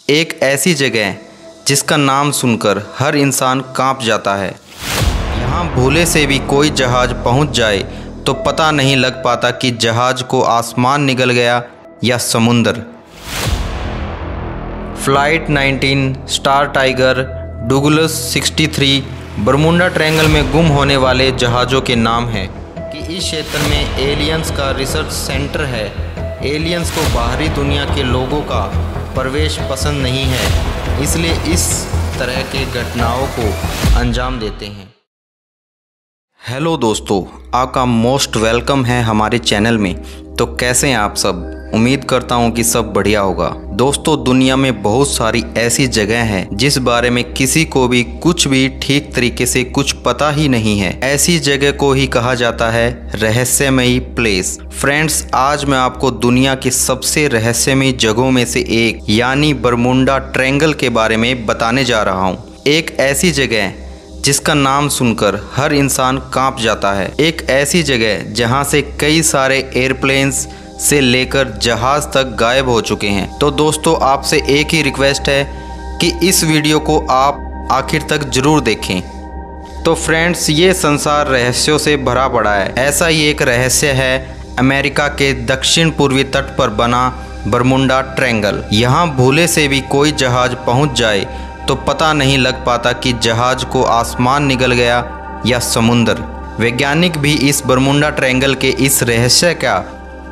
एक ऐसी जगह जिसका नाम सुनकर हर इंसान कांप जाता है। यहाँ भूले से भी कोई जहाज़ पहुँच जाए तो पता नहीं लग पाता कि जहाज़ को आसमान निगल गया या समुंदर। Flight 19, star tiger, Douglas 63 Bermuda triangle में गुम होने वाले जहाज़ों के नाम हैं कि इस क्षेत्र में एलियंस का रिसर्च सेंटर है। एलियंस को बाहरी दुनिया के लोगों का प्रवेश पसंद नहीं है, इसलिए इस तरह के घटनाओं को अंजाम देते हैं। हेलो दोस्तों, आपका मोस्ट वेलकम है हमारे चैनल में। तो कैसे हैं आप सब? उम्मीद करता हूं कि सब बढ़िया होगा। दोस्तों, दुनिया में बहुत सारी ऐसी जगह हैं जिस बारे में किसी को भी कुछ भी ठीक तरीके से कुछ पता ही नहीं है। ऐसी जगह को ही कहा जाता है रहस्यमयी प्लेस। फ्रेंड्स, आज मैं आपको दुनिया की सबसे रहस्यमयी जगहों में से एक यानी बरमुंडा ट्रायंगल के बारे में बताने जा रहा हूँ। एक ऐसी जगह जिसका नाम सुनकर हर इंसान कांप जाता है। एक ऐसी जगह जहां से कई सारे एयरप्लेन्स से लेकर जहाज तक गायब हो चुके हैं। तो दोस्तों, आपसे एक ही रिक्वेस्ट है कि इस वीडियो को आप आखिर तक जरूर देखें। तो फ्रेंड्स, ये संसार रहस्यों से भरा पड़ा है। ऐसा ही एक रहस्य है अमेरिका के दक्षिण पूर्वी तट पर बना बरमुंडा ट्रायंगल। यहाँ भूले से भी कोई जहाज पहुँच जाए तो पता नहीं लग पाता कि जहाज को आसमान निगल गया या समुंदर। वैज्ञानिक भी इस बरमुंडा ट्रायंगल के इस रहस्य का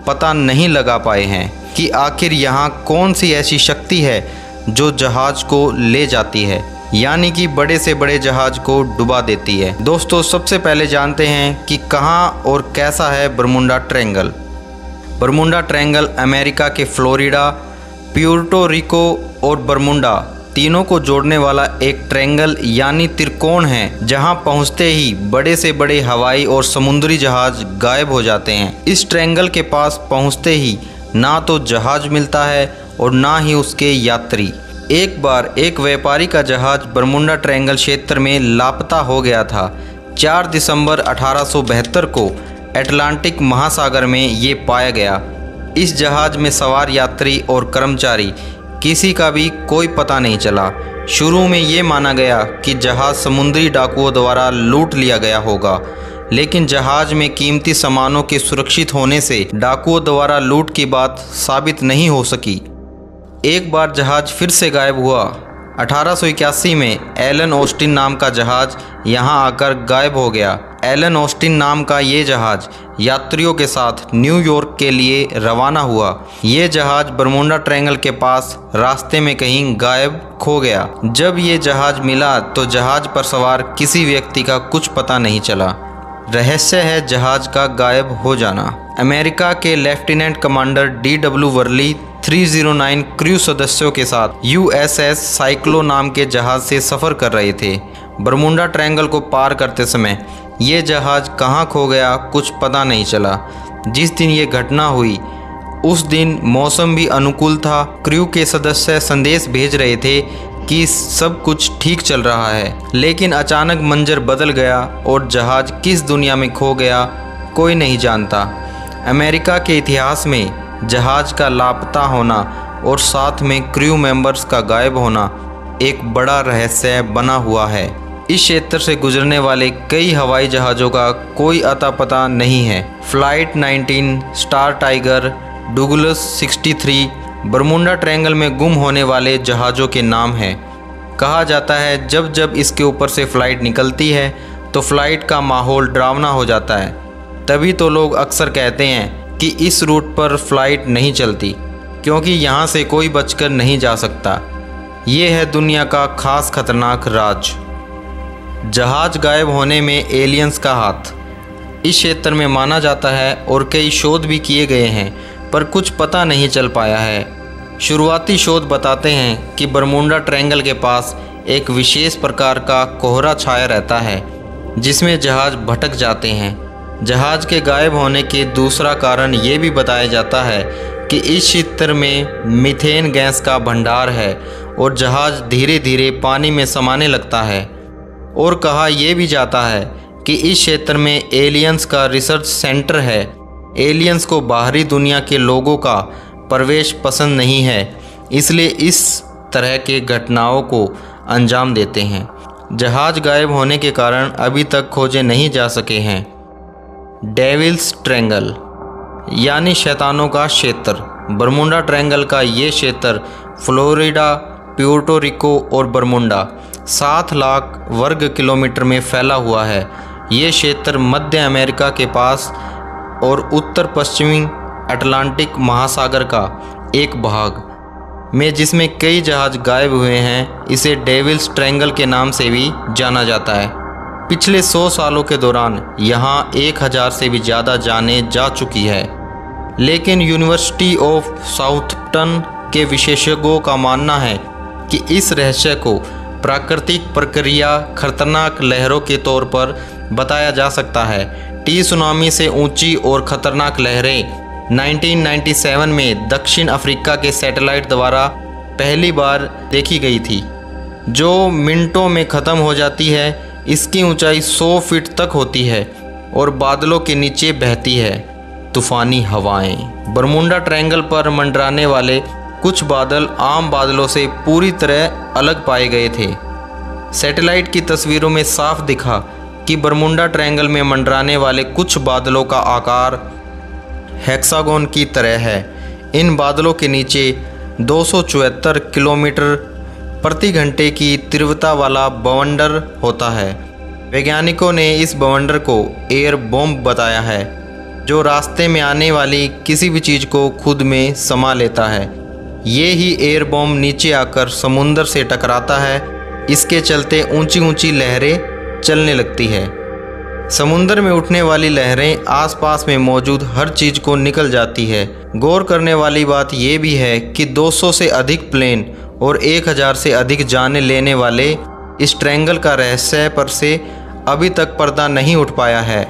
पता नहीं लगा पाए हैं कि आखिर यहाँ कौन सी ऐसी शक्ति है जो जहाज को ले जाती है, यानी कि बड़े से बड़े जहाज को डुबा देती है। दोस्तों, सबसे पहले जानते हैं कि कहाँ और कैसा है Bermuda triangle. Bermuda triangle America के फ्लोरिडा, प्यूर्टो रिको और बरमुंडा तीनों को जोड़ने वाला एक ट्रायंगल यानी त्रिकोण है, जहां पहुंचते ही बड़े से बड़े हवाई और समुद्री जहाज गायब हो जाते हैं। इस ट्रायंगल के पास पहुंचते ही ना तो जहाज मिलता है और ना ही उसके यात्री। एक बार एक व्यापारी का जहाज बरमुंडा ट्रायंगल क्षेत्र में लापता हो गया था। 4 दिसंबर 1872 को अटलांटिक महासागर में ये पाया गया। इस जहाज में सवार यात्री और कर्मचारी किसी का भी कोई पता नहीं चला। शुरू में ये माना गया कि जहाज़ समुद्री डाकुओं द्वारा लूट लिया गया होगा, लेकिन जहाज़ में कीमती सामानों के सुरक्षित होने से डाकुओं द्वारा लूट की बात साबित नहीं हो सकी। एक बार जहाज़ फिर से गायब हुआ। 1881 में एलन ऑस्टिन नाम का जहाज़ यहाँ आकर गायब हो गया। एलन ऑस्टिन नाम का ये जहाज़ यात्रियों के साथ न्यूयॉर्क के लिए रवाना हुआ। ये जहाज़ बरमुंडा ट्रायंगल के पास रास्ते में कहीं गायब खो गया। जब ये जहाज़ मिला तो जहाज़ पर सवार किसी व्यक्ति का कुछ पता नहीं चला। रहस्य है जहाज़ का गायब हो जाना। अमेरिका के lieutenant commander DW Worley 309 crew सदस्यों के साथ USS साइक्लो नाम के जहाज़ से सफ़र कर रहे थे। बरमुंडा ट्रायंगल को पार करते समय ये जहाज़ कहाँ खो गया कुछ पता नहीं चला। जिस दिन ये घटना हुई उस दिन मौसम भी अनुकूल था। क्रू के सदस्य संदेश भेज रहे थे कि सब कुछ ठीक चल रहा है, लेकिन अचानक मंजर बदल गया और जहाज़ किस दुनिया में खो गया कोई नहीं जानता। अमेरिका के इतिहास में जहाज़ का लापता होना और साथ में क्रू मेंबर्स का गायब होना एक बड़ा रहस्य बना हुआ है। इस क्षेत्र से गुजरने वाले कई हवाई जहाज़ों का कोई अता पता नहीं है। Flight 19, star tiger, Douglas 63 Bermuda triangle में गुम होने वाले जहाज़ों के नाम हैं। कहा जाता है जब जब इसके ऊपर से फ़्लाइट निकलती है तो फ़्लाइट का माहौल डरावना हो जाता है। तभी तो लोग अक्सर कहते हैं कि इस रूट पर फ़्लाइट नहीं चलती, क्योंकि यहाँ से कोई बचकर नहीं जा सकता। ये है दुनिया का खास खतरनाक राज। जहाज़ गायब होने में एलियंस का हाथ इस क्षेत्र में माना जाता है और कई शोध भी किए गए हैं, पर कुछ पता नहीं चल पाया है। शुरुआती शोध बताते हैं कि बरमुंडा ट्रायंगल के पास एक विशेष प्रकार का कोहरा छाया रहता है जिसमें जहाज़ भटक जाते हैं। जहाज़ के गायब होने के दूसरा कारण ये भी बताया जाता है कि इस क्षेत्र में मीथेन गैस का भंडार है और जहाज़ धीरे धीरे पानी में समाने लगता है। और कहा यह भी जाता है कि इस क्षेत्र में एलियंस का रिसर्च सेंटर है। एलियंस को बाहरी दुनिया के लोगों का प्रवेश पसंद नहीं है, इसलिए इस तरह के घटनाओं को अंजाम देते हैं। जहाज़ गायब होने के कारण अभी तक खोजे नहीं जा सके हैं। डेविल्स ट्रायंगल यानी शैतानों का क्षेत्र। बरमुंडा ट्रायंगल का ये क्षेत्र फ्लोरिडा, प्यूर्टो रिको और बरमुंडा 7 लाख वर्ग किलोमीटर में फैला हुआ है। ये क्षेत्र मध्य अमेरिका के पास और उत्तर पश्चिमी अटलांटिक महासागर का एक भाग में, जिसमें कई जहाज़ गायब हुए हैं, इसे डेविल्स ट्रायंगल के नाम से भी जाना जाता है। पिछले 100 सालों के दौरान यहाँ 1000 से भी ज़्यादा जाने जा चुकी है, लेकिन यूनिवर्सिटी ऑफ साउथम्पटन के विशेषज्ञों का मानना है कि इस रहस्य को प्राकृतिक प्रक्रिया खतरनाक लहरों के तौर पर बताया जा सकता है। टी सुनामी से ऊंची और खतरनाक लहरें 1997 में दक्षिण अफ्रीका के सैटेलाइट द्वारा पहली बार देखी गई थी, जो मिनटों में ख़त्म हो जाती है। इसकी ऊंचाई 100 फीट तक होती है और बादलों के नीचे बहती है तूफ़ानी हवाएं। बरमुंडा ट्रायंगल पर मंडराने वाले कुछ बादल आम बादलों से पूरी तरह अलग पाए गए थे। सैटेलाइट की तस्वीरों में साफ दिखा कि बरमुंडा ट्रायंगल में मंडराने वाले कुछ बादलों का आकार हेक्सागोन की तरह है। इन बादलों के नीचे 274 किलोमीटर प्रति घंटे की तीव्रता वाला बवंडर होता है। वैज्ञानिकों ने इस बवंडर को एयर बॉम्ब बताया है, जो रास्ते में आने वाली किसी भी चीज़ को खुद में समा लेता है। ये ही एयर बॉम्ब नीचे आकर समुंदर से टकराता है। इसके चलते ऊंची ऊंची लहरें चलने लगती है। समुंदर में उठने वाली लहरें आसपास में मौजूद हर चीज़ को निकल जाती है। गौर करने वाली बात यह भी है कि 200 से अधिक प्लेन और 1000 से अधिक जाने लेने वाले इस ट्रायंगल का रहस्य पर से अभी तक पर्दा नहीं उठ पाया है।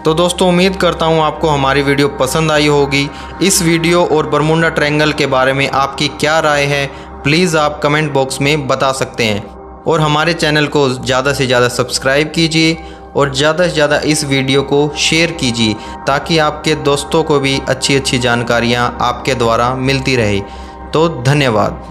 तो दोस्तों, उम्मीद करता हूँ आपको हमारी वीडियो पसंद आई होगी। इस वीडियो और बरमुंडा ट्रायंगल के बारे में आपकी क्या राय है, प्लीज़ आप कमेंट बॉक्स में बता सकते हैं। और हमारे चैनल को ज़्यादा से ज़्यादा सब्सक्राइब कीजिए और ज़्यादा से ज़्यादा इस वीडियो को शेयर कीजिए, ताकि आपके दोस्तों को भी अच्छी अच्छी जानकारियाँ आपके द्वारा मिलती रहे। तो धन्यवाद।